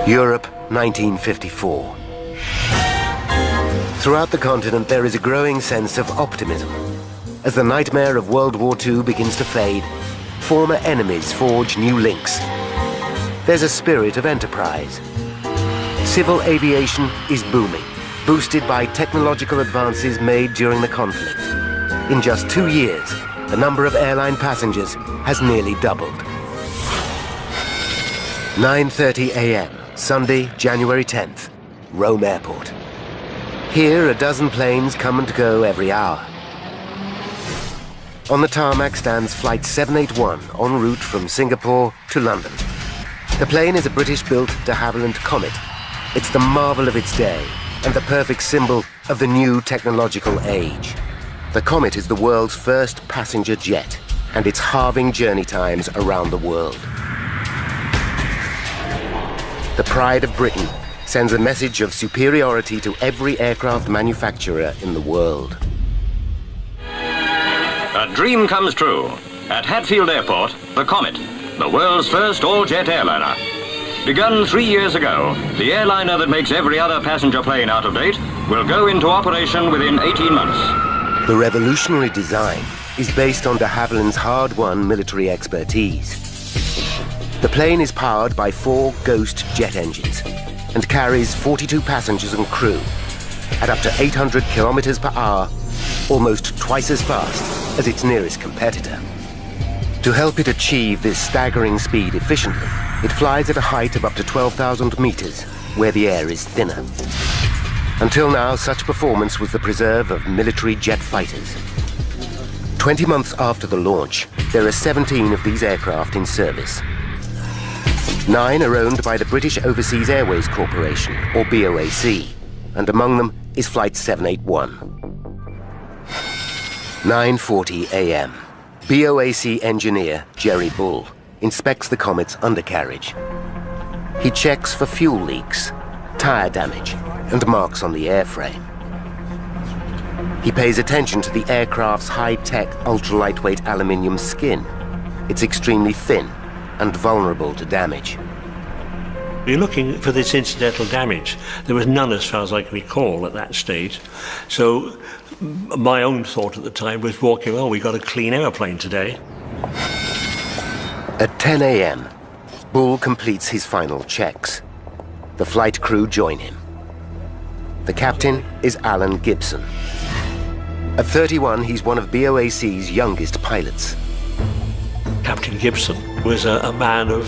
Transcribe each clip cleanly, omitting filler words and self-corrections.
Europe, 1954. Throughout the continent, there is a growing sense of optimism. As the nightmare of World War II begins to fade, former enemies forge new links. There's a spirit of enterprise. Civil aviation is booming, boosted by technological advances made during the conflict. In just 2 years, the number of airline passengers has nearly doubled. 9:30 a.m., Sunday, January 10th, Rome Airport. Here, a dozen planes come and go every hour. On the tarmac stands Flight 781 en route from Singapore to London. The plane is a British-built de Havilland Comet. It's the marvel of its day and the perfect symbol of the new technological age. The Comet is the world's first passenger jet, and it's halving journey times around the world. The pride of Britain sends a message of superiority to every aircraft manufacturer in the world. A dream comes true. At Hatfield Airport, the Comet, the world's first all-jet airliner. Begun 3 years ago, the airliner that makes every other passenger plane out of date will go into operation within 18 months. The revolutionary design is based on de Havilland's hard-won military expertise. The plane is powered by 4 Ghost jet engines and carries 42 passengers and crew at up to 800 kilometers per hour, almost twice as fast as its nearest competitor. To help it achieve this staggering speed efficiently, it flies at a height of up to 12,000 meters, where the air is thinner. Until now, such performance was the preserve of military jet fighters. 20 months after the launch, there are 17 of these aircraft in service. 9 are owned by the British Overseas Airways Corporation, or BOAC, and among them is Flight 781. 9:40 a.m. BOAC engineer Jerry Bull inspects the Comet's undercarriage. He checks for fuel leaks, tire damage, and marks on the airframe. He pays attention to the aircraft's high-tech, ultra-lightweight aluminium skin. It's extremely thin and vulnerable to damage. We're looking for this incidental damage. There was none as far as I can recall at that stage. So my own thought at the time was walking, oh, we got a clean aeroplane today. At 10 a.m., Bull completes his final checks. The flight crew join him. The captain is Alan Gibson. At 31, he's one of BOAC's youngest pilots. Captain Gibson was a man of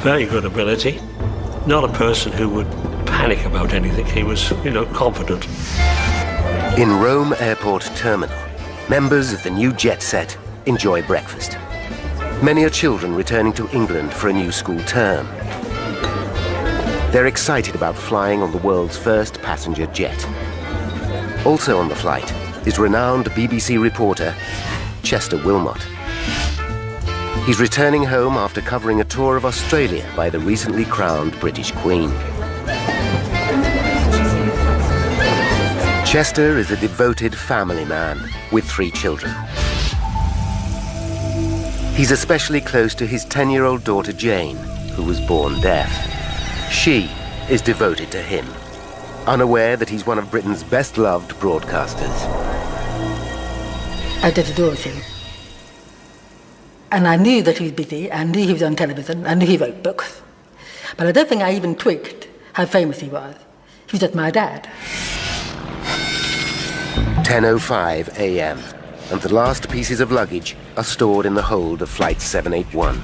very good ability, not a person who would panic about anything. He was, confident. In Rome Airport Terminal, members of the new jet set enjoy breakfast. Many are children returning to England for a new school term. They're excited about flying on the world's first passenger jet. Also on the flight is renowned BBC reporter Chester Wilmot. He's returning home after covering a tour of Australia by the recently crowned British Queen. Chester is a devoted family man with 3 children. He's especially close to his 10-year-old daughter Jane, who was born deaf. She is devoted to him, unaware that he's one of Britain's best-loved broadcasters. I did adore him. And I knew that he was busy, I knew he was on television, I knew he wrote books. But I don't think I even twigged how famous he was. He was just my dad. 10:05 a.m. and the last pieces of luggage are stored in the hold of Flight 781.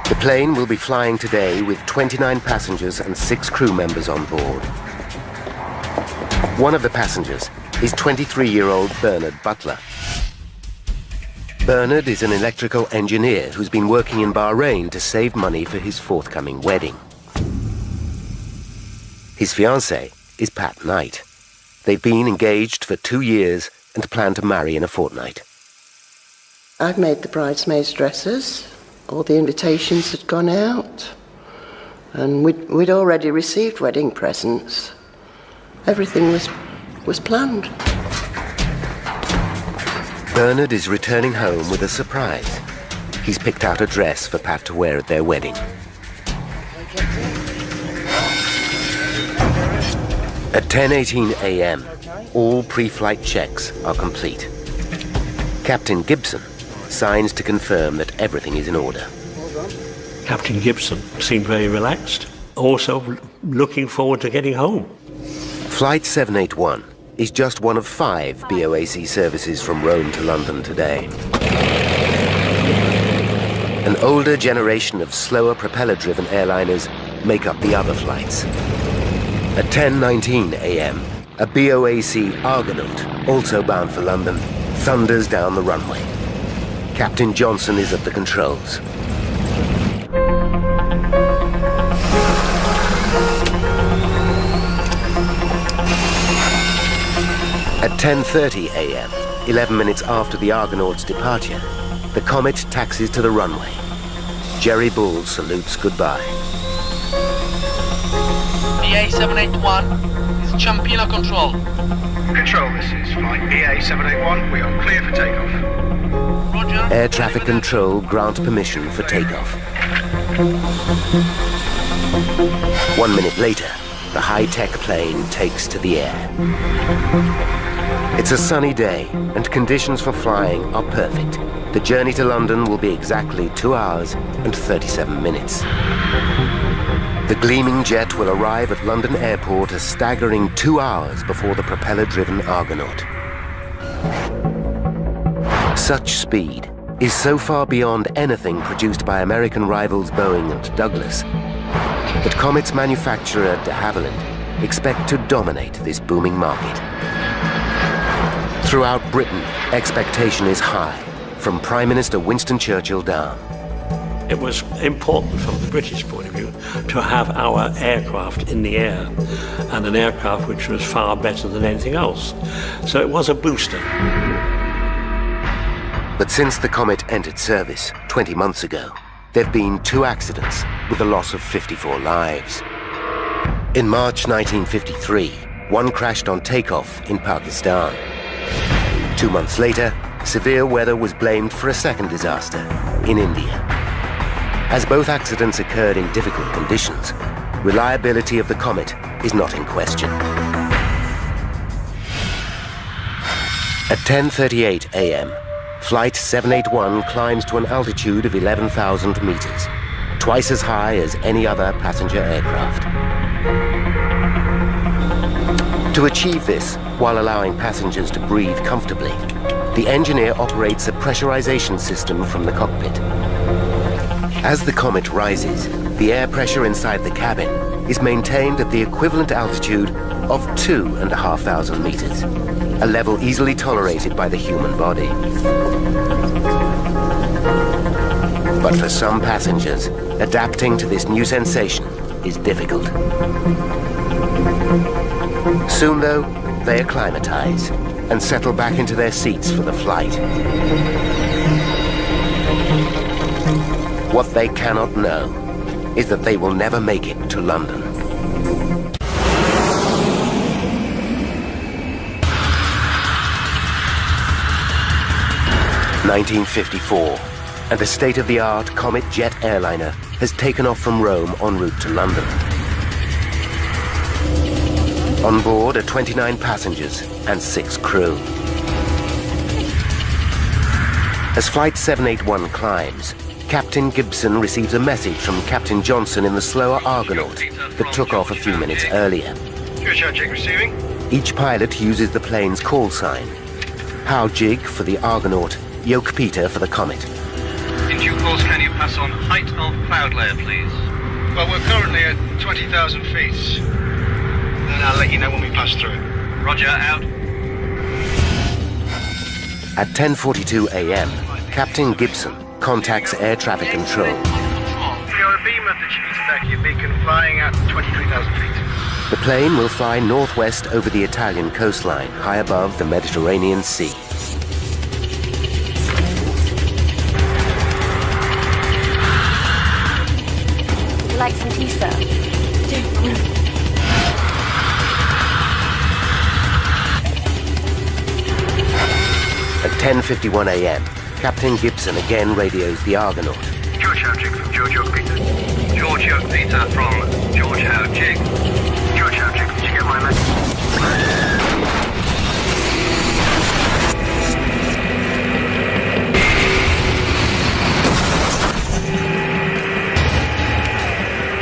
The plane will be flying today with 29 passengers and 6 crew members on board. One of the passengers is 23-year-old Bernard Butler. Bernard is an electrical engineer who's been working in Bahrain to save money for his forthcoming wedding. His fiancée is Pat Knight. They've been engaged for 2 years and plan to marry in a fortnight. I've made the bridesmaids' dresses. All the invitations had gone out. And we'd already received wedding presents. Everything was planned. Bernard is returning home with a surprise. He's picked out a dress for Pat to wear at their wedding. At 10:18 a.m., all pre-flight checks are complete. Captain Gibson signs to confirm that everything is in order. Captain Gibson seemed very relaxed, also looking forward to getting home. Flight 781 is just one of 5 BOAC services from Rome to London today. An older generation of slower propeller-driven airliners make up the other flights. At 10:19 a.m., a BOAC Argonaut, also bound for London, thunders down the runway. Captain Johnson is at the controls. At 10:30 a.m., 11 minutes after the Argonaut's departure, the Comet taxis to the runway. Jerry Bull salutes goodbye. BA 781 is Ciampino Control. Control, this is flight BA 781. We are clear for takeoff. Roger. Air traffic control grant permission for takeoff. 1 minute later, the high-tech plane takes to the air. It's a sunny day, and conditions for flying are perfect. The journey to London will be exactly 2 hours and 37 minutes. The gleaming jet will arrive at London Airport a staggering 2 hours before the propeller-driven Argonaut. Such speed is so far beyond anything produced by American rivals Boeing and Douglas that Comet's manufacturer de Havilland expect to dominate this booming market. Throughout Britain, expectation is high, from Prime Minister Winston Churchill down. It was important from the British point of view to have our aircraft in the air, and an aircraft which was far better than anything else. So it was a booster. But since the Comet entered service 20 months ago, there have been 2 accidents with a loss of 54 lives. In March 1953, one crashed on takeoff in Pakistan. 2 months later, severe weather was blamed for a second disaster in India. As both accidents occurred in difficult conditions, reliability of the Comet is not in question. At 10:38 a.m., Flight 781 climbs to an altitude of 11,000 meters, twice as high as any other passenger aircraft. To achieve this, while allowing passengers to breathe comfortably, the engineer operates a pressurization system from the cockpit. As the Comet rises, the air pressure inside the cabin is maintained at the equivalent altitude of 2,500 meters, a level easily tolerated by the human body. But for some passengers, adapting to this new sensation is difficult. Soon, though, they acclimatize and settle back into their seats for the flight. What they cannot know is that they will never make it to London. (1954), and the state-of-the-art Comet jet airliner has taken off from Rome en route to London. On board are 29 passengers and 6 crew. As Flight 781 climbs, Captain Gibson receives a message from Captain Johnson in the slower Argonaut that took off a few minutes earlier. Jig receiving. Each pilot uses the plane's call sign. How Jig for the Argonaut, Yoke Peter for the Comet. In due course, can you pass on height of cloud layer, please? Well, we're currently at 20,000 feet. Then I'll let you know when we pass through. Roger, out. At 10:42 a.m., Captain Gibson contacts air traffic control. You're a beam of the Civitavecchia beacon flying at 23,000 feet. The plane will fly northwest over the Italian coastline, high above the Mediterranean Sea. Would you like some tea, sir? At 10:51 a.m., Captain Gibson again radios the Argonaut. George Howe Jig from George York Peter. George York Peter from George Howe Jig. George Howe Jig, did you get my message?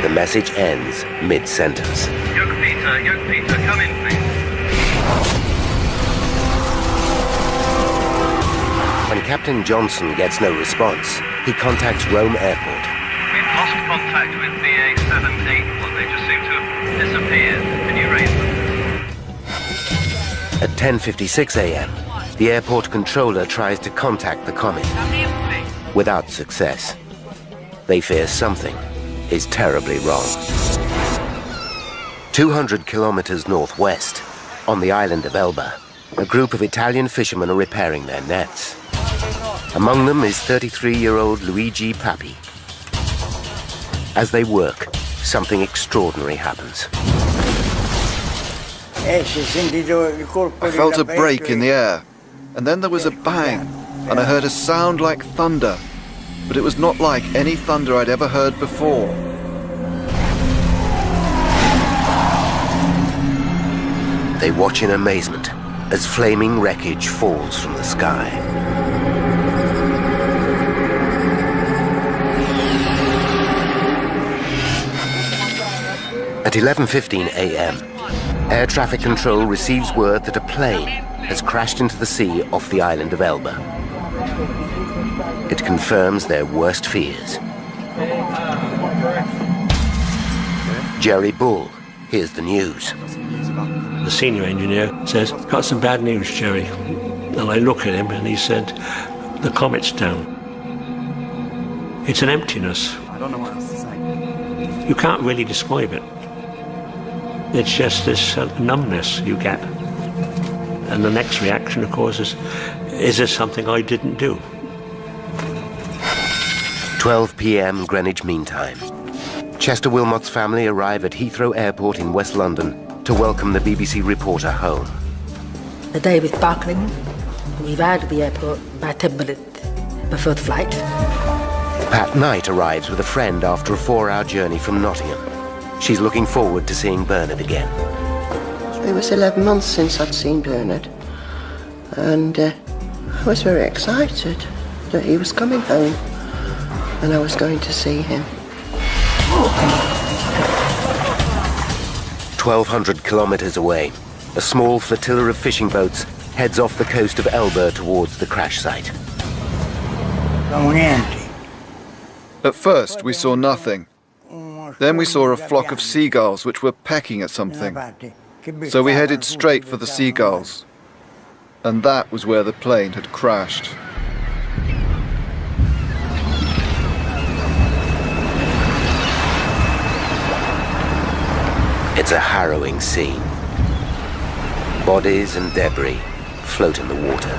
The message ends mid-sentence. York Peter, come in, please. When Captain Johnson gets no response, he contacts Rome Airport. We've lost contact with BA 781. They just seem to have disappeared. Can you raise them? At 10:56 a.m., the airport controller tries to contact the Comet. Without success. They fear something is terribly wrong. 200 kilometers northwest, on the island of Elba, a group of Italian fishermen are repairing their nets. Among them is 33-year-old Luigi Papi. As they work, something extraordinary happens. I felt a break in the air, and then there was a bang, and I heard a sound like thunder, but it was not like any thunder I'd ever heard before. They watch in amazement as flaming wreckage falls from the sky. At 11:15 a.m., air traffic control receives word that a plane has crashed into the sea off the island of Elba. It confirms their worst fears. Jerry Bull hears the news. The senior engineer says, "Got some bad news, Jerry." And I look at him and he said, "The Comet's down." It's an emptiness. I don't know what else to say. You can't really describe it. It's just this numbness you get. And the next reaction, of course, is this something I didn't do? 12 p.m. Greenwich Mean Time. Chester Wilmot's family arrive at Heathrow Airport in West London to welcome the BBC reporter home. The day was sparkling. We arrived at the airport about 10 minutes before the flight. Pat Knight arrives with a friend after a 4-hour journey from Nottingham. She's looking forward to seeing Bernard again. It was 11 months since I'd seen Bernard, and I was very excited that he was coming home and I was going to see him. 1,200 kilometers away, a small flotilla of fishing boats heads off the coast of Elba towards the crash site. At first, we saw nothing. Then we saw a flock of seagulls which were pecking at something. So we headed straight for the seagulls. And that was where the plane had crashed. It's a harrowing scene. Bodies and debris float in the water.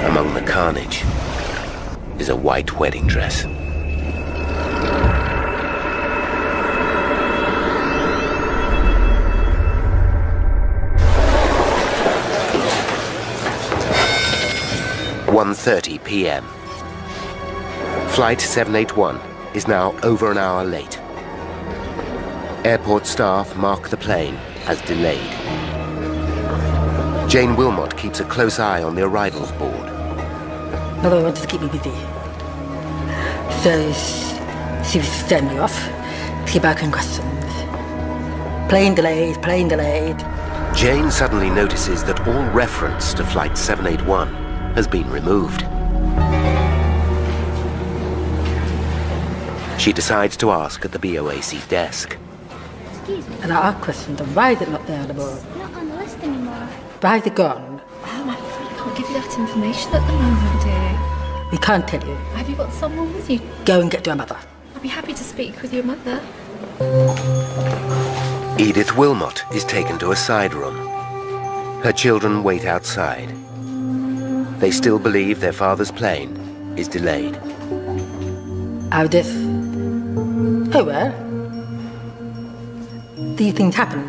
Among the carnage is a white wedding dress. (1:30 p.m.) Flight 781 is now over an hour late. Airport staff mark the plane as delayed. Jane Wilmot keeps a close eye on the arrivals board. Mother wanted to keep me busy. So she was sending me off to keep asking questions. Plane delayed, plane delayed. Jane suddenly notices that all reference to Flight 781 has been removed. She decides to ask at the BOAC desk. And I asked questions of why is it not there on the board? Not on the list anymore. Why is it gone? I'm afraid I can't give you that information at the moment, dear. We can't tell you. Have you got someone with you? Go and get your mother. I'll be happy to speak with your mother. Edith Wilmot is taken to a side room. Her children wait outside. They still believe their father's plane is delayed. How this? Oh well. These things happen.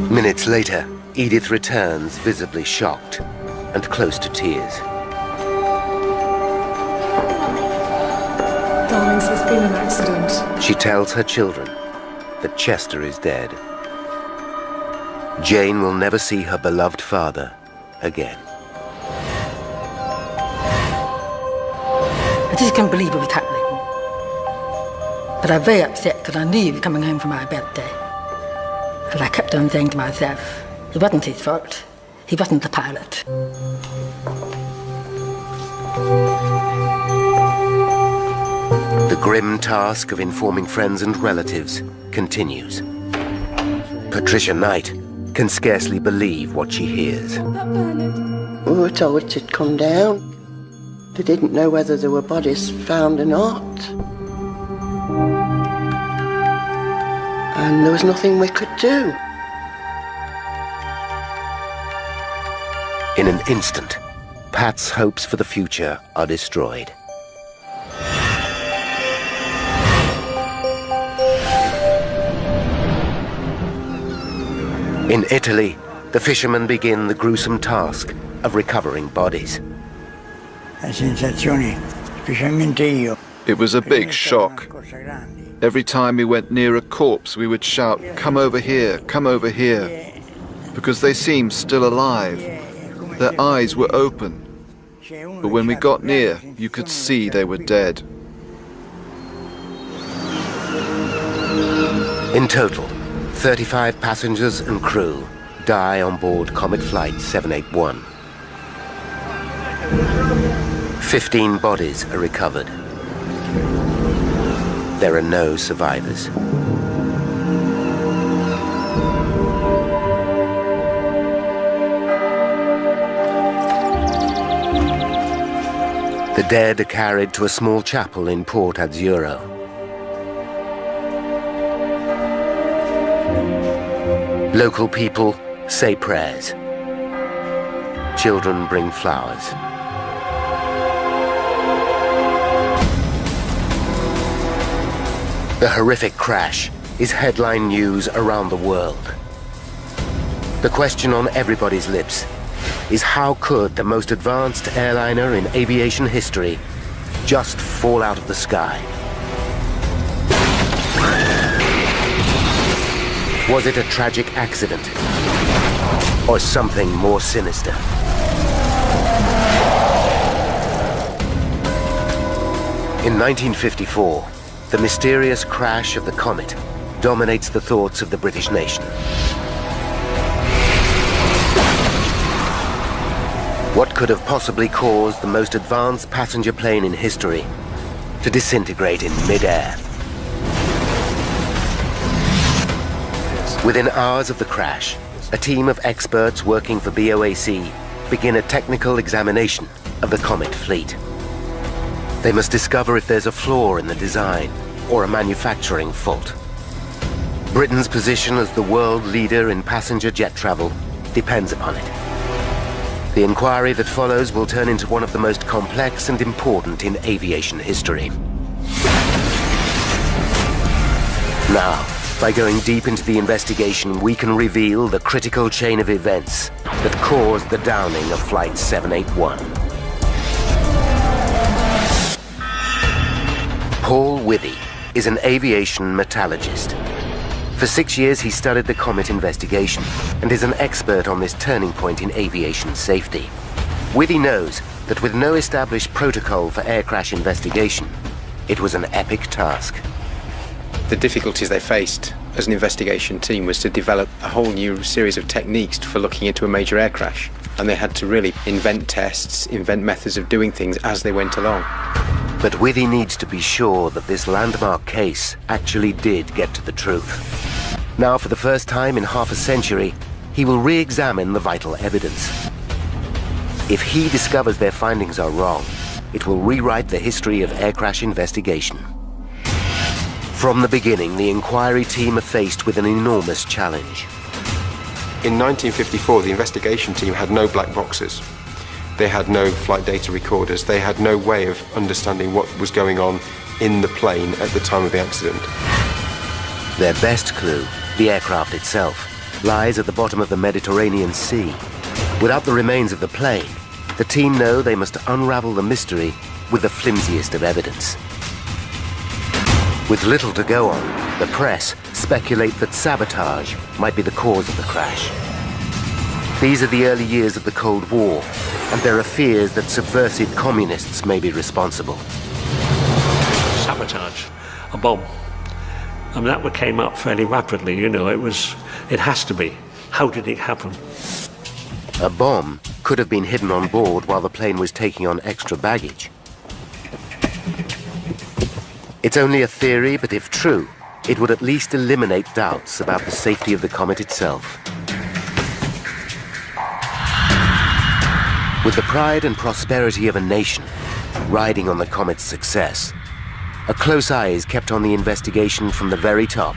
Minutes later, Edith returns visibly shocked and close to tears. Darlings, there's been an accident. She tells her children that Chester is dead. Jane will never see her beloved father again. I just couldn't believe it was happening. But I was very upset because I knew he was coming home for my birthday. And I kept on saying to myself, it wasn't his fault. He wasn't the pilot. The grim task of informing friends and relatives continues. Patricia Knight can scarcely believe what she hears. We were told it had come down. They didn't know whether there were bodies found or not. And there was nothing we could do. In an instant, Pat's hopes for the future are destroyed. In Italy, the fishermen begin the gruesome task of recovering bodies. It was a big shock. Every time we went near a corpse, we would shout, "Come over here, come over here," because they seemed still alive. Their eyes were open. But when we got near, you could see they were dead. In total, 35 passengers and crew die on board Comet Flight 781. 15 bodies are recovered. There are no survivors. The dead are carried to a small chapel in Port Azzurro. Local people say prayers. Children bring flowers. The horrific crash is headline news around the world. The question on everybody's lips is how could the most advanced airliner in aviation history just fall out of the sky? Was it a tragic accident or something more sinister? In 1954, the mysterious crash of the comet dominates the thoughts of the British nation. What could have possibly caused the most advanced passenger plane in history to disintegrate in mid-air? Within hours of the crash, a team of experts working for BOAC begin a technical examination of the Comet fleet. They must discover if there's a flaw in the design or a manufacturing fault. Britain's position as the world leader in passenger jet travel depends upon it. The inquiry that follows will turn into one of the most complex and important in aviation history. Now, by going deep into the investigation, we can reveal the critical chain of events that caused the downing of Flight 781. Paul Withy is an aviation metallurgist. For 6 years, he studied the comet investigation and is an expert on this turning point in aviation safety. Withy knows that with no established protocol for air crash investigation, it was an epic task. The difficulties they faced as an investigation team was to develop a whole new series of techniques for looking into a major air crash. And they had to really invent tests, invent methods of doing things as they went along. But Withy needs to be sure that this landmark case actually did get to the truth. Now, for the first time in half a century, he will re-examine the vital evidence. If he discovers their findings are wrong, it will rewrite the history of air crash investigation. From the beginning, the inquiry team are faced with an enormous challenge. In 1954, the investigation team had no black boxes. They had no flight data recorders. They had no way of understanding what was going on in the plane at the time of the accident. Their best clue, the aircraft itself, lies at the bottom of the Mediterranean Sea. Without the remains of the plane, the team know they must unravel the mystery with the flimsiest of evidence. With little to go on, the press speculate that sabotage might be the cause of the crash. These are the early years of the Cold War, and there are fears that subversive communists may be responsible. Sabotage, a bomb. I mean, that came up fairly rapidly, you know, it has to be. How did it happen? A bomb could have been hidden on board while the plane was taking on extra baggage. It's only a theory, but if true, it would at least eliminate doubts about the safety of the comet itself. With the pride and prosperity of a nation riding on the comet's success, a close eye is kept on the investigation from the very top.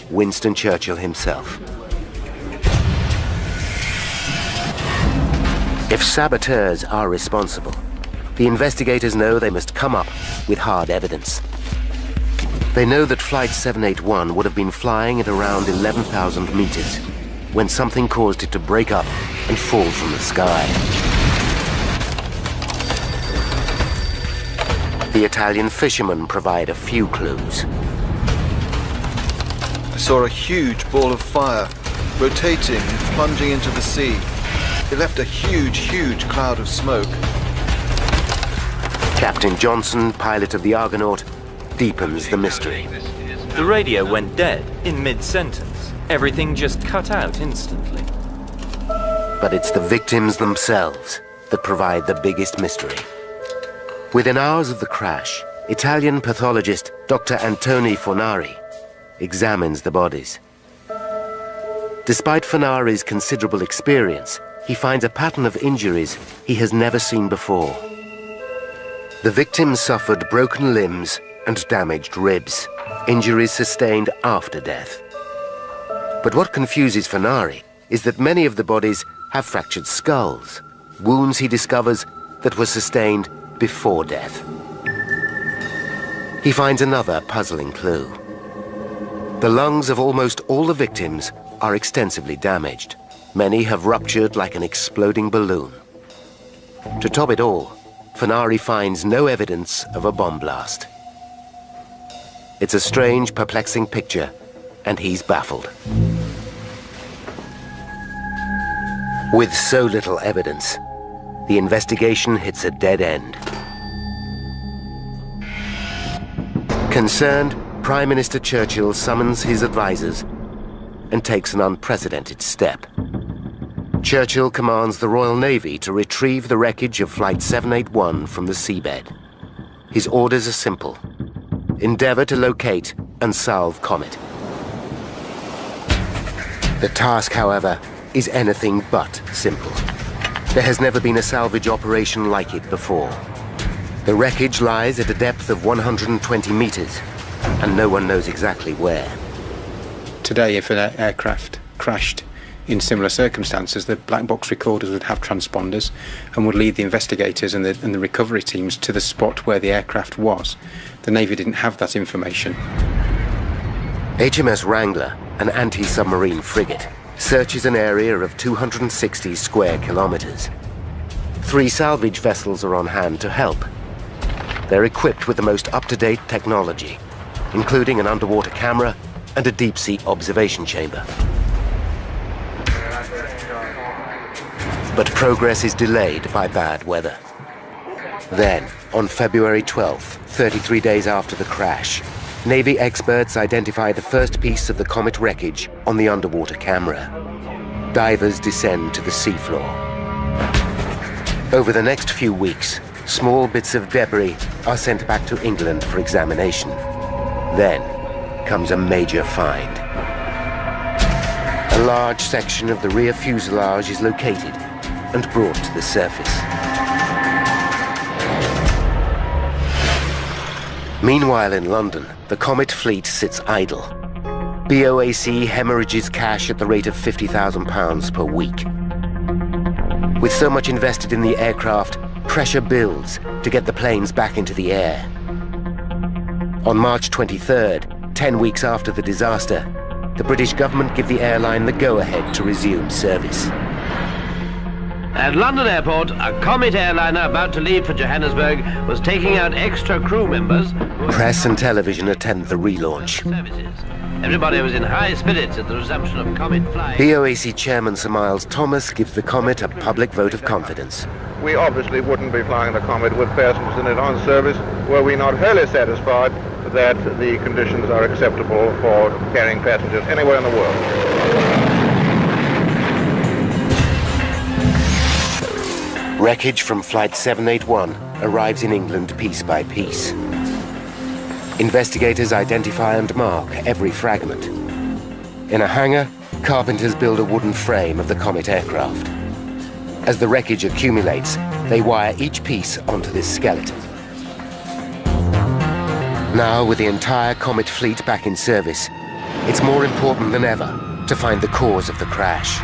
Winston Churchill himself. If saboteurs are responsible, the investigators know they must come up with hard evidence. They know that Flight 781 would have been flying at around 11,000 meters when something caused it to break up and fall from the sky. The Italian fishermen provide a few clues. I saw a huge ball of fire, rotating and plunging into the sea. It left a huge cloud of smoke. Captain Johnson, pilot of the Argonaut, deepens the mystery. The radio went dead in mid-sentence. Everything just cut out instantly. But it's the victims themselves that provide the biggest mystery. Within hours of the crash, Italian pathologist Dr. Antoni Fornari examines the bodies. Despite Fornari's considerable experience, he finds a pattern of injuries he has never seen before. The victims suffered broken limbs and damaged ribs, injuries sustained after death. But what confuses Fornari is that many of the bodies have fractured skulls, wounds he discovers that were sustained before death. He finds another puzzling clue. The lungs of almost all the victims are extensively damaged. Many have ruptured like an exploding balloon. To top it all, Fornari finds no evidence of a bomb blast. It's a strange, perplexing picture, and he's baffled. With so little evidence, the investigation hits a dead end. Concerned, Prime Minister Churchill summons his advisors and takes an unprecedented step. Churchill commands the Royal Navy to retrieve the wreckage of Flight 781 from the seabed. His orders are simple: endeavor to locate and salve Comet. The task, however, is anything but simple. There has never been a salvage operation like it before. The wreckage lies at a depth of 120 meters, and no one knows exactly where. Today, if an aircraft crashed in similar circumstances, the black box recorders would have transponders and would lead the investigators and the recovery teams to the spot where the aircraft was. The Navy didn't have that information. HMS Wrangler, an anti-submarine frigate, searches an area of 260 square kilometers. 3 salvage vessels are on hand to help. They're equipped with the most up-to-date technology, including an underwater camera and a deep-sea observation chamber. But progress is delayed by bad weather. Then, on February 12th, 33 days after the crash, Navy experts identify the first piece of the Comet wreckage on the underwater camera. Divers descend to the seafloor. Over the next few weeks, small bits of debris are sent back to England for examination. Then comes a major find. A large section of the rear fuselage is located and brought to the surface. Meanwhile in London, the Comet fleet sits idle. BOAC hemorrhages cash at the rate of £50,000 per week. With so much invested in the aircraft, pressure builds to get the planes back into the air. On March 23rd, 10 weeks after the disaster, the British government give the airline the go-ahead to resume service. At London Airport, a Comet airliner about to leave for Johannesburg was taking out extra crew members. Press and television attend the relaunch. Everybody was in high spirits at the resumption of Comet flying. BOAC Chairman Sir Miles Thomas gives the Comet a public vote of confidence. We obviously wouldn't be flying the Comet with passengers in it on service were we not wholly satisfied that the conditions are acceptable for carrying passengers anywhere in the world. Wreckage from Flight 781 arrives in England piece by piece. Investigators identify and mark every fragment. In a hangar, carpenters build a wooden frame of the Comet aircraft. As the wreckage accumulates, they wire each piece onto this skeleton. Now, with the entire Comet fleet back in service, it's more important than ever to find the cause of the crash.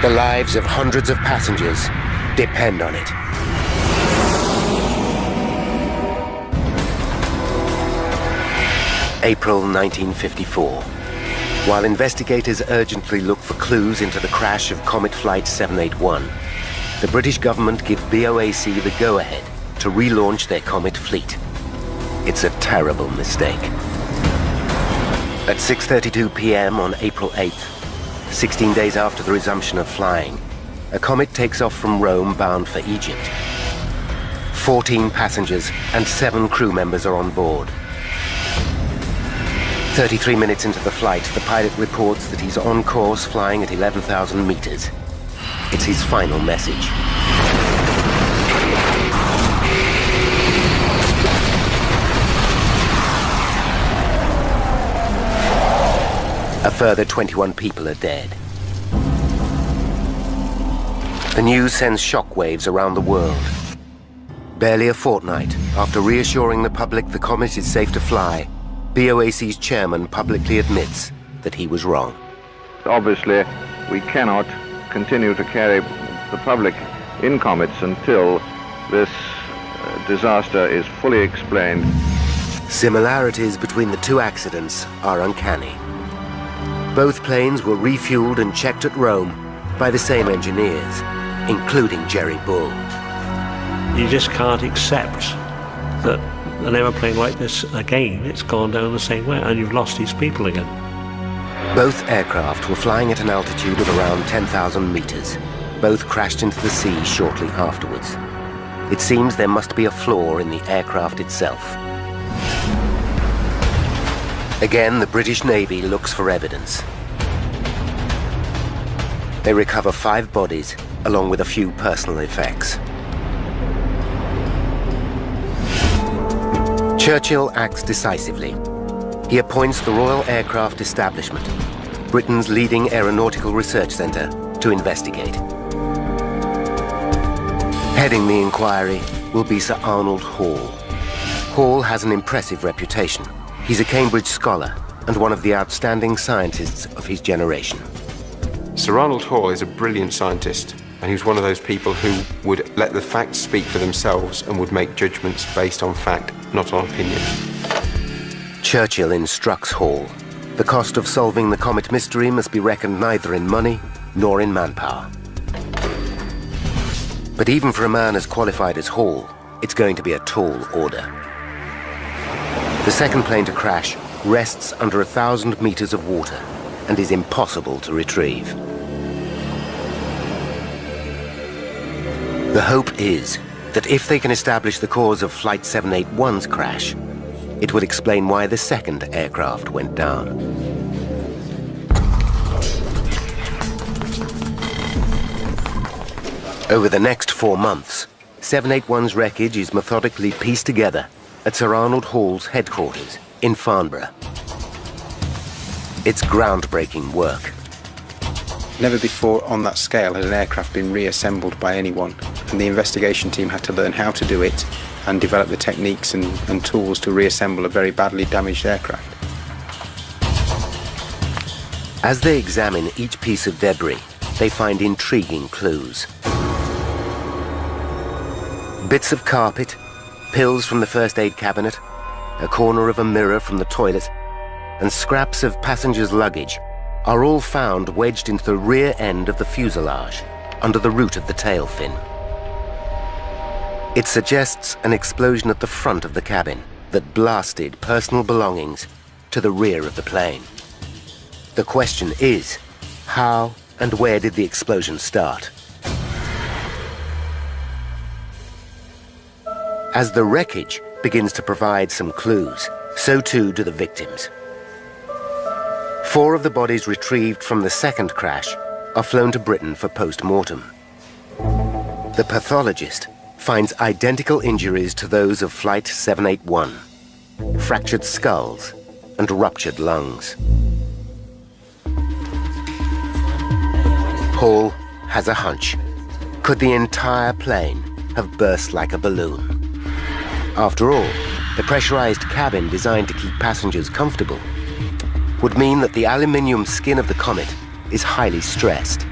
The lives of hundreds of passengers depend on it. April 1954. While investigators urgently look for clues into the crash of Comet Flight 781, the British government give BOAC the go-ahead to relaunch their Comet fleet. It's a terrible mistake. At 6:32 p.m. on April 8th, 16 days after the resumption of flying, a Comet takes off from Rome bound for Egypt. 14 passengers and 7 crew members are on board. 33 minutes into the flight, the pilot reports that he's on course flying at 11,000 meters. It's his final message. A further 21 people are dead. The news sends shockwaves around the world. Barely a fortnight after reassuring the public the Comet is safe to fly, BOAC's chairman publicly admits that he was wrong. Obviously, we cannot continue to carry the public in Comets until this disaster is fully explained. Similarities between the two accidents are uncanny. Both planes were refueled and checked at Rome by the same engineers, including Jerry Bull. You just can't accept that an aeroplane like this, again, it's gone down the same way and you've lost these people again. Both aircraft were flying at an altitude of around 10,000 meters. Both crashed into the sea shortly afterwards. It seems there must be a flaw in the aircraft itself. Again, the British Navy looks for evidence. They recover 5 bodies, along with a few personal effects. Churchill acts decisively. He appoints the Royal Aircraft Establishment, Britain's leading aeronautical research centre, to investigate. Heading the inquiry will be Sir Arnold Hall. Hall has an impressive reputation. He's a Cambridge scholar and one of the outstanding scientists of his generation. Sir Arnold Hall is a brilliant scientist, and he was one of those people who would let the facts speak for themselves and would make judgments based on fact, not on opinion. Churchill instructs Hall. The cost of solving the Comet mystery must be reckoned neither in money nor in manpower. But even for a man as qualified as Hall, it's going to be a tall order. The second plane to crash rests under 1,000 meters of water and is impossible to retrieve. The hope is that if they can establish the cause of Flight 781's crash, it will explain why the second aircraft went down. Over the next 4 months, 781's wreckage is methodically pieced together at Sir Arnold Hall's headquarters in Farnborough. It's groundbreaking work. Never before on that scale had an aircraft been reassembled by anyone, and the investigation team had to learn how to do it and develop the techniques and tools to reassemble a very badly damaged aircraft. As they examine each piece of debris, they find intriguing clues. Bits of carpet, pills from the first aid cabinet, a corner of a mirror from the toilet, and scraps of passengers' luggage are all found wedged into the rear end of the fuselage, under the root of the tail fin. It suggests an explosion at the front of the cabin that blasted personal belongings to the rear of the plane. The question is, how and where did the explosion start? As the wreckage begins to provide some clues, so too do the victims. 4 of the bodies retrieved from the second crash are flown to Britain for post-mortem. The pathologist finds identical injuries to those of Flight 781, fractured skulls and ruptured lungs. Hall has a hunch. Could the entire plane have burst like a balloon? After all, the pressurized cabin designed to keep passengers comfortable would mean that the aluminium skin of the Comet is highly stressed.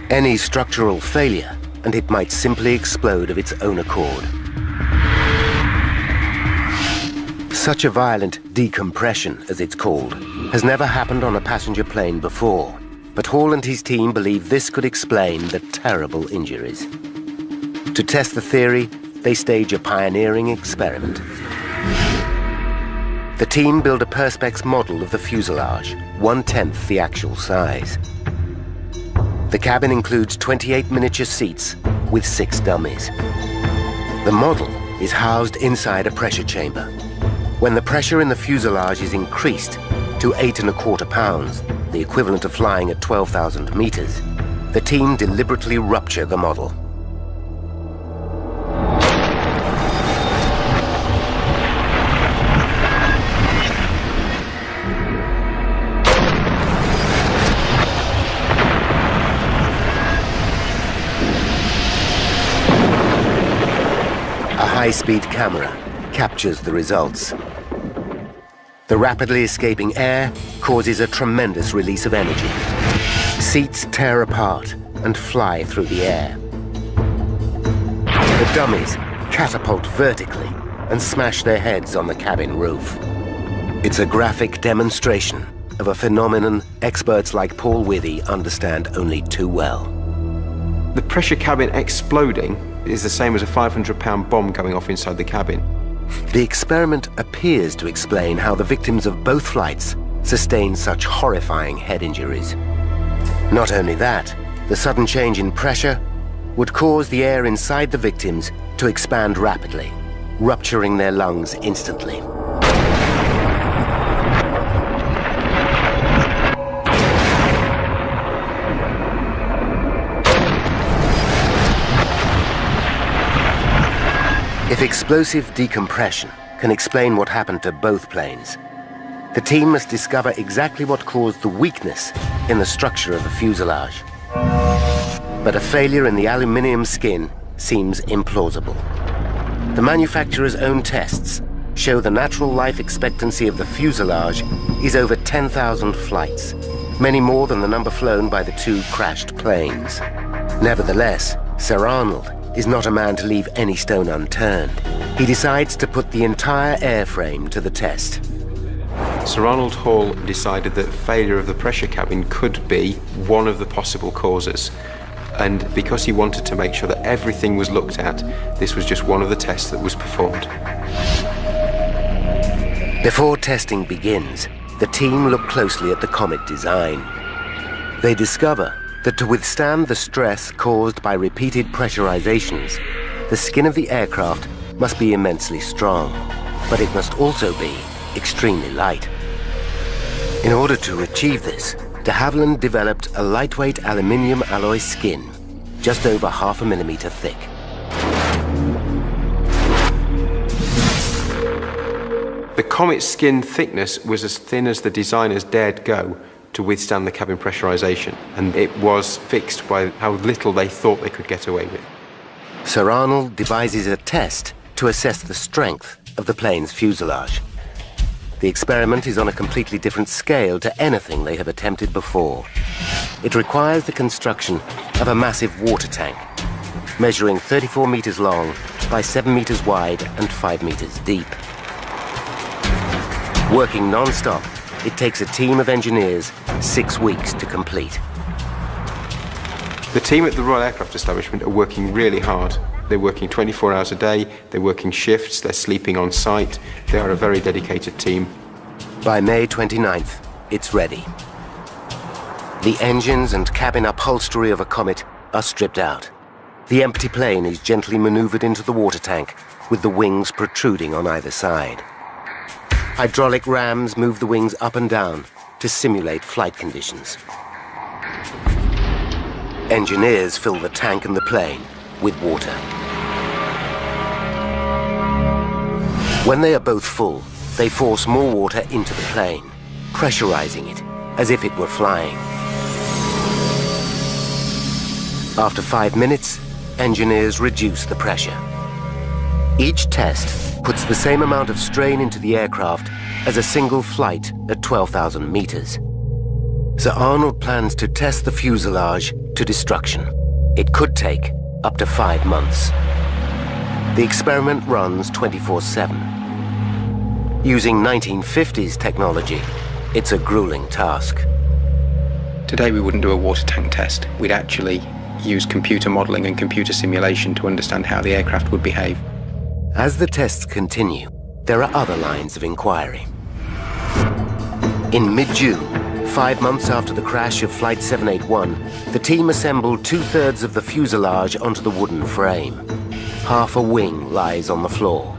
Any structural failure, and it might simply explode of its own accord. Such a violent decompression, as it's called, has never happened on a passenger plane before, but Hall and his team believe this could explain the terrible injuries. To test the theory, they stage a pioneering experiment. The team build a Perspex model of the fuselage, 1/10 the actual size. The cabin includes 28 miniature seats with 6 dummies. The model is housed inside a pressure chamber. When the pressure in the fuselage is increased to 8¼ pounds, the equivalent of flying at 12,000 meters, the team deliberately rupture the model. A high-speed camera captures the results. The rapidly escaping air causes a tremendous release of energy. Seats tear apart and fly through the air. The dummies catapult vertically and smash their heads on the cabin roof. It's a graphic demonstration of a phenomenon experts like Paul Withy understand only too well. The pressure cabin exploding is the same as a 500-pound bomb going off inside the cabin. The experiment appears to explain how the victims of both flights sustained such horrifying head injuries. Not only that, the sudden change in pressure would cause the air inside the victims to expand rapidly, rupturing their lungs instantly. If explosive decompression can explain what happened to both planes, the team must discover exactly what caused the weakness in the structure of the fuselage. But a failure in the aluminium skin seems implausible. The manufacturer's own tests show the natural life expectancy of the fuselage is over 10,000 flights, many more than the number flown by the 2 crashed planes. Nevertheless, Sir Arnold is not a man to leave any stone unturned. He decides to put the entire airframe to the test. Sir Arnold Hall decided that failure of the pressure cabin could be one of the possible causes. And because he wanted to make sure that everything was looked at, this was just one of the tests that was performed. Before testing begins, the team look closely at the Comet design. They discover that to withstand the stress caused by repeated pressurizations, the skin of the aircraft must be immensely strong, but it must also be extremely light. In order to achieve this, de Havilland developed a lightweight aluminium alloy skin, just over 0.5 millimeter thick. The Comet's skin thickness was as thin as the designers dared go to withstand the cabin pressurization, and it was fixed by how little they thought they could get away with. Sir Arnold devises a test to assess the strength of the plane's fuselage. The experiment is on a completely different scale to anything they have attempted before. It requires the construction of a massive water tank, measuring 34 meters long by 7 meters wide and 5 meters deep. Working non-stop, it takes a team of engineers 6 weeks to complete. The team at the Royal Aircraft Establishment are working really hard. They're working 24 hours a day, they're working shifts, they're sleeping on site. They are a very dedicated team. By May 29th, it's ready. The engines and cabin upholstery of a Comet are stripped out. The empty plane is gently maneuvered into the water tank, with the wings protruding on either side. Hydraulic rams move the wings up and down to simulate flight conditions. Engineers fill the tank and the plane with water. When they are both full, they force more water into the plane, pressurizing it as if it were flying. After 5 minutes, engineers reduce the pressure. Each test puts the same amount of strain into the aircraft as a single flight at 12,000 meters. Sir Arnold plans to test the fuselage to destruction. It could take up to 5 months. The experiment runs 24/7. Using 1950s technology, it's a grueling task. Today we wouldn't do a water tank test. We'd actually use computer modelling and computer simulation to understand how the aircraft would behave. As the tests continue, there are other lines of inquiry. In mid-June, 5 months after the crash of Flight 781, the team assembled 2/3 of the fuselage onto the wooden frame. Half a wing lies on the floor.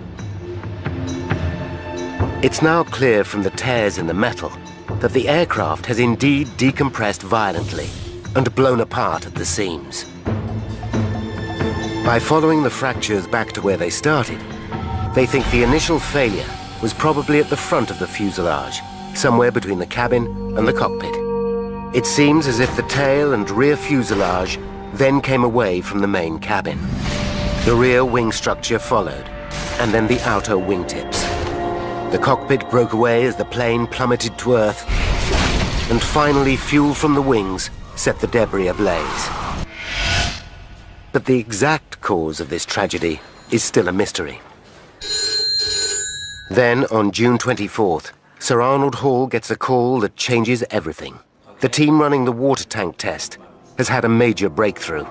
It's now clear from the tears in the metal that the aircraft has indeed decompressed violently and blown apart at the seams. By following the fractures back to where they started, they think the initial failure was probably at the front of the fuselage, somewhere between the cabin and the cockpit. It seems as if the tail and rear fuselage then came away from the main cabin. The rear wing structure followed, and then the outer wingtips. The cockpit broke away as the plane plummeted to Earth, and finally fuel from the wings set the debris ablaze. But the exact cause of this tragedy is still a mystery. Then, on June 24th, Sir Arnold Hall gets a call that changes everything. The team running the water tank test has had a major breakthrough.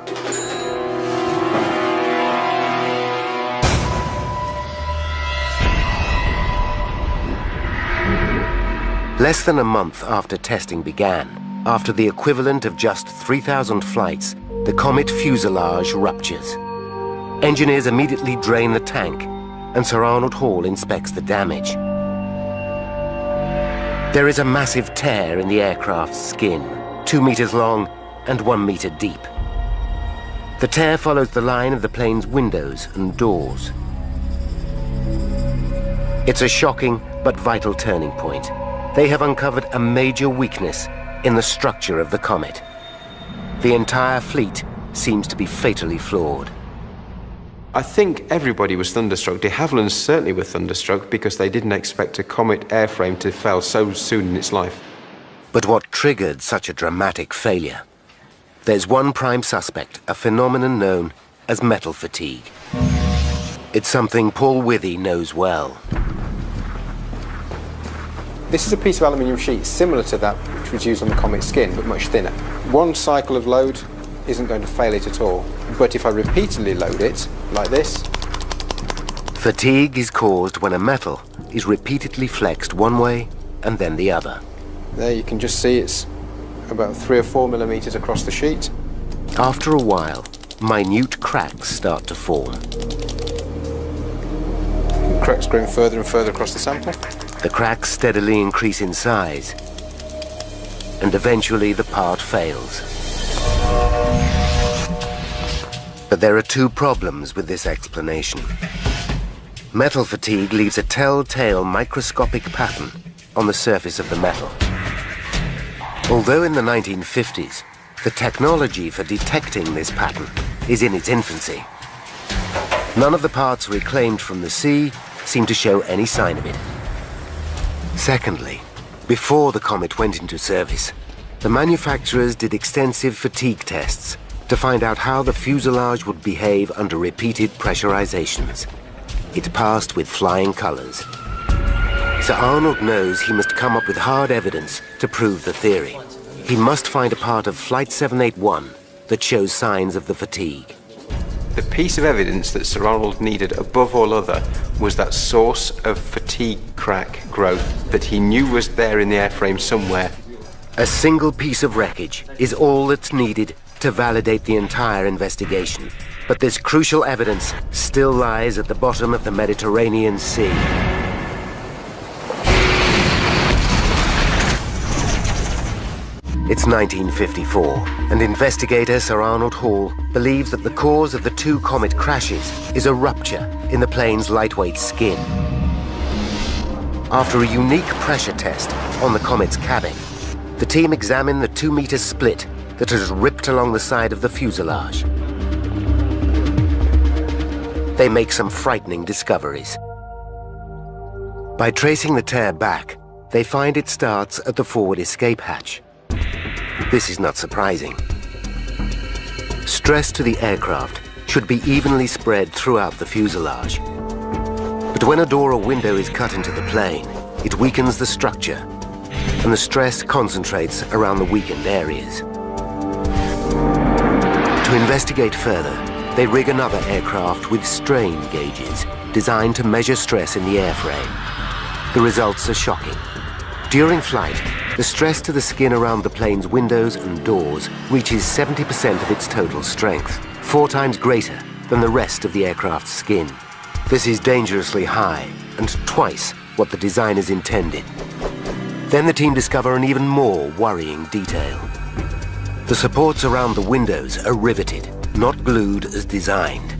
Less than a month after testing began, after the equivalent of just 3,000 flights, the Comet fuselage ruptures. Engineers immediately drain the tank, and Sir Arnold Hall inspects the damage. There is a massive tear in the aircraft's skin, 2 meters long and 1 meter deep. The tear follows the line of the plane's windows and doors. It's a shocking but vital turning point. They have uncovered a major weakness in the structure of the Comet. The entire fleet seems to be fatally flawed. I think everybody was thunderstruck. De Havilland certainly were thunderstruck because they didn't expect a Comet airframe to fail so soon in its life. But what triggered such a dramatic failure? There's one prime suspect, a phenomenon known as metal fatigue. It's something Paul Withy knows well. This is a piece of aluminium sheet similar to that which was used on the Comet skin, but much thinner. One cycle of load isn't going to fail it at all. But if I repeatedly load it, like this... Fatigue is caused when a metal is repeatedly flexed one way and then the other. There you can just see it's about 3 or 4 millimeters across the sheet. After a while, minute cracks start to form. Cracks growing further and further across the sample. The cracks steadily increase in size, and eventually the part fails. But there are 2 problems with this explanation. Metal fatigue leaves a telltale microscopic pattern on the surface of the metal. Although in the 1950s, the technology for detecting this pattern is in its infancy, none of the parts reclaimed from the sea seem to show any sign of it. Secondly, before the Comet went into service, the manufacturers did extensive fatigue tests to find out how the fuselage would behave under repeated pressurizations. It passed with flying colors. Sir Arnold knows he must come up with hard evidence to prove the theory. He must find a part of Flight 781 that shows signs of the fatigue. The piece of evidence that Sir Arnold needed above all other was that source of fatigue crack growth that he knew was there in the airframe somewhere. A single piece of wreckage is all that's needed to validate the entire investigation. But this crucial evidence still lies at the bottom of the Mediterranean Sea. It's 1954, and investigator Sir Arnold Hall believes that the cause of the two comet crashes is a rupture in the plane's lightweight skin. After a unique pressure test on the comet's cabin, the team examined the 2-meter split that has ripped along the side of the fuselage. They make some frightening discoveries. By tracing the tear back, they find it starts at the forward escape hatch. This is not surprising. Stress to the aircraft should be evenly spread throughout the fuselage. But when a door or window is cut into the plane, it weakens the structure, and the stress concentrates around the weakened areas. To investigate further, they rig another aircraft with strain gauges designed to measure stress in the airframe. The results are shocking. During flight, the stress to the skin around the plane's windows and doors reaches 70% of its total strength, 4 times greater than the rest of the aircraft's skin. This is dangerously high and twice what the designers intended. Then the team discover an even more worrying detail. The supports around the windows are riveted, not glued as designed.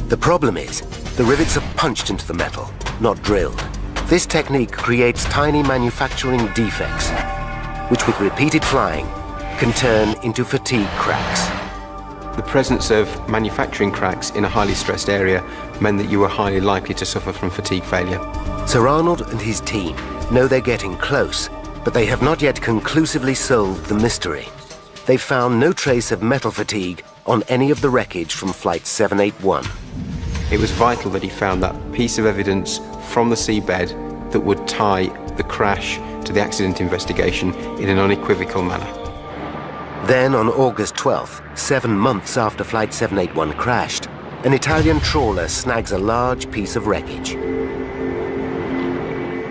The problem is, the rivets are punched into the metal, not drilled. This technique creates tiny manufacturing defects, which with repeated flying can turn into fatigue cracks. The presence of manufacturing cracks in a highly stressed area meant that you were highly likely to suffer from fatigue failure. Sir Arnold and his team know they're getting close, but they have not yet conclusively solved the mystery. They've found no trace of metal fatigue on any of the wreckage from Flight 781. It was vital that he found that piece of evidence from the seabed that would tie the crash to the accident investigation in an unequivocal manner. Then on August 12th, 7 months after Flight 781 crashed, an Italian trawler snags a large piece of wreckage.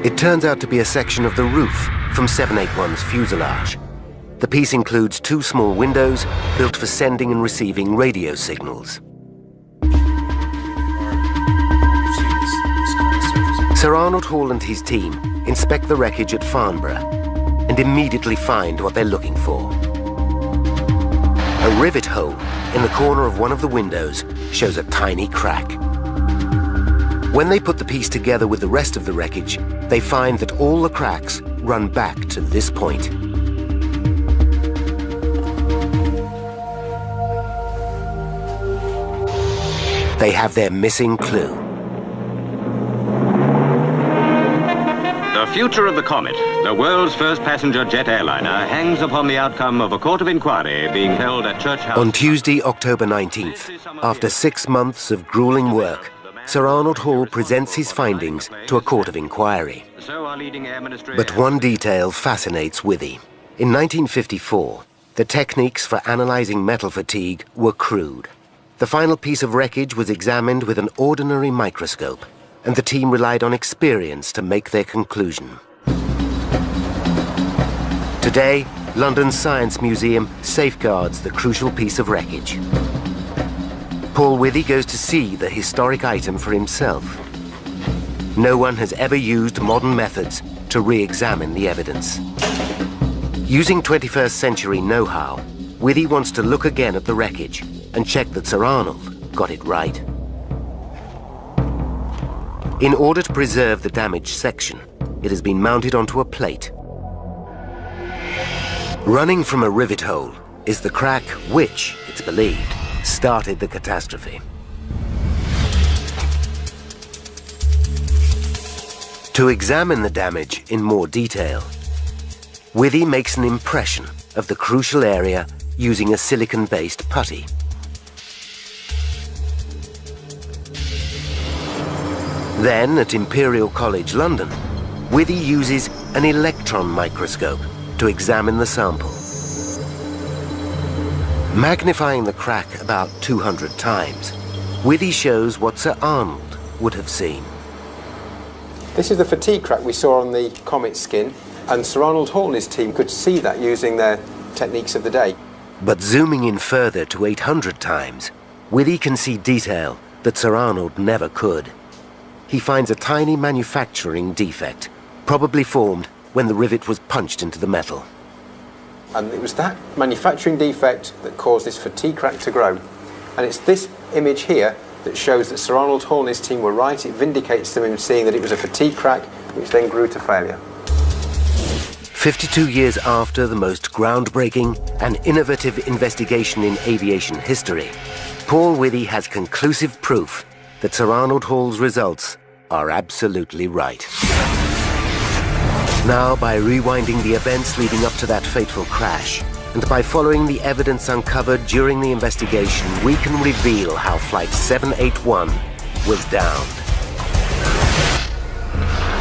It turns out to be a section of the roof from 781's fuselage. The piece includes 2 small windows built for sending and receiving radio signals. Sir Arnold Hall and his team inspect the wreckage at Farnborough and immediately find what they're looking for. A rivet hole in the corner of one of the windows shows a tiny crack. When they put the piece together with the rest of the wreckage, they find that all the cracks run back to this point. They have their missing clue. The future of the Comet, the world's first passenger jet airliner, hangs upon the outcome of a court of inquiry being held at Church House. On Tuesday, October 19th, after 6 months of grueling work, Sir Arnold Hall presents his findings to a court of inquiry. But one detail fascinates Withy. In 1954, the techniques for analyzing metal fatigue were crude. The final piece of wreckage was examined with an ordinary microscope, and the team relied on experience to make their conclusion. Today, London's Science Museum safeguards the crucial piece of wreckage. Paul Withy goes to see the historic item for himself. No one has ever used modern methods to re-examine the evidence. Using 21st century know-how, Withy wants to look again at the wreckage and check that Sir Arnold got it right. In order to preserve the damaged section, it has been mounted onto a plate. Running from a rivet hole is the crack which, it's believed, started the catastrophe. To examine the damage in more detail, Withy makes an impression of the crucial area using a silicon-based putty. Then, at Imperial College London, Withy uses an electron microscope to examine the sample. Magnifying the crack about 200 times, Withy shows what Sir Arnold would have seen. This is the fatigue crack we saw on the Comet's skin, and Sir Arnold Hall and his team could see that using their techniques of the day. But zooming in further to 800 times, Withy can see detail that Sir Arnold never could. He finds a tiny manufacturing defect, probably formed when the rivet was punched into the metal. And it was that manufacturing defect that caused this fatigue crack to grow. And it's this image here that shows that Sir Arnold Hall and his team were right. It vindicates them in seeing that it was a fatigue crack, which then grew to failure. 52 years after the most groundbreaking and innovative investigation in aviation history, Paul Withy has conclusive proof that Sir Arnold Hall's results are absolutely right. Now, by rewinding the events leading up to that fateful crash, and by following the evidence uncovered during the investigation, we can reveal how Flight 781 was downed.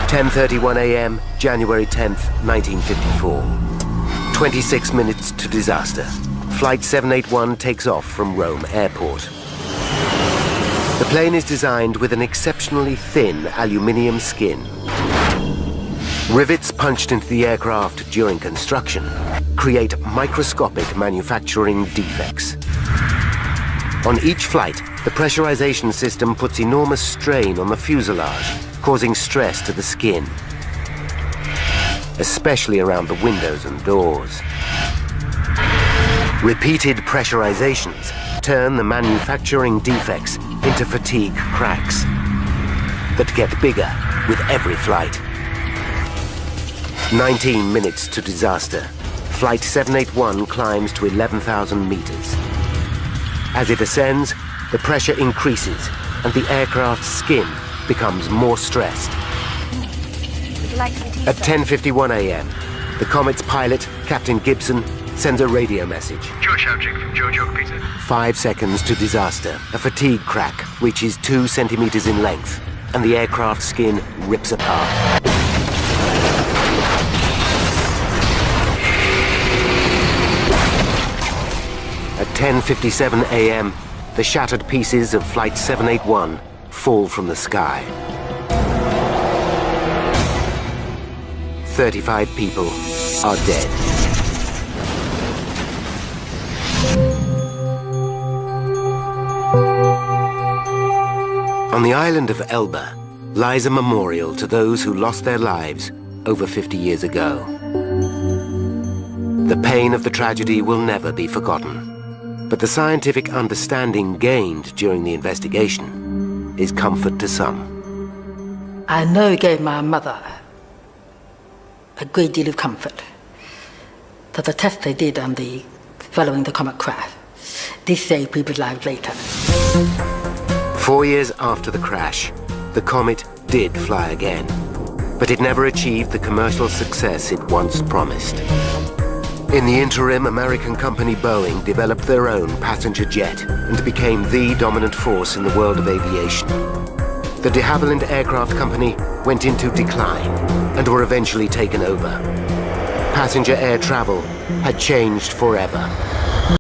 10:31 a.m., January 10th, 1954. 26 minutes to disaster. Flight 781 takes off from Rome Airport. The plane is designed with an exceptionally thin aluminium skin. Rivets punched into the aircraft during construction create microscopic manufacturing defects. On each flight, the pressurization system puts enormous strain on the fuselage, causing stress to the skin, especially around the windows and doors. Repeated pressurizations turn the manufacturing defects into fatigue cracks that get bigger with every flight. 19 minutes to disaster. Flight 781 climbs to 11,000 meters. As it ascends, the pressure increases and the aircraft's skin becomes more stressed. At 10:51 a.m., the Comet's pilot, Captain Gibson, sends a radio message. George Howchick from George York, Peter. 5 seconds to disaster. A fatigue crack reaches 2 centimeters in length, and the aircraft skin rips apart. At 10:57 a.m., the shattered pieces of Flight 781 fall from the sky. 35 people are dead. On the island of Elba lies a memorial to those who lost their lives over 50 years ago. The pain of the tragedy will never be forgotten, but the scientific understanding gained during the investigation is comfort to some. I know it gave my mother a great deal of comfort that the test they did on the following the comet crash did save people's lives later. 4 years after the crash, the Comet did fly again, but it never achieved the commercial success it once promised. In the interim, American company Boeing developed their own passenger jet and became the dominant force in the world of aviation. The de Havilland Aircraft Company went into decline and were eventually taken over. Passenger air travel had changed forever.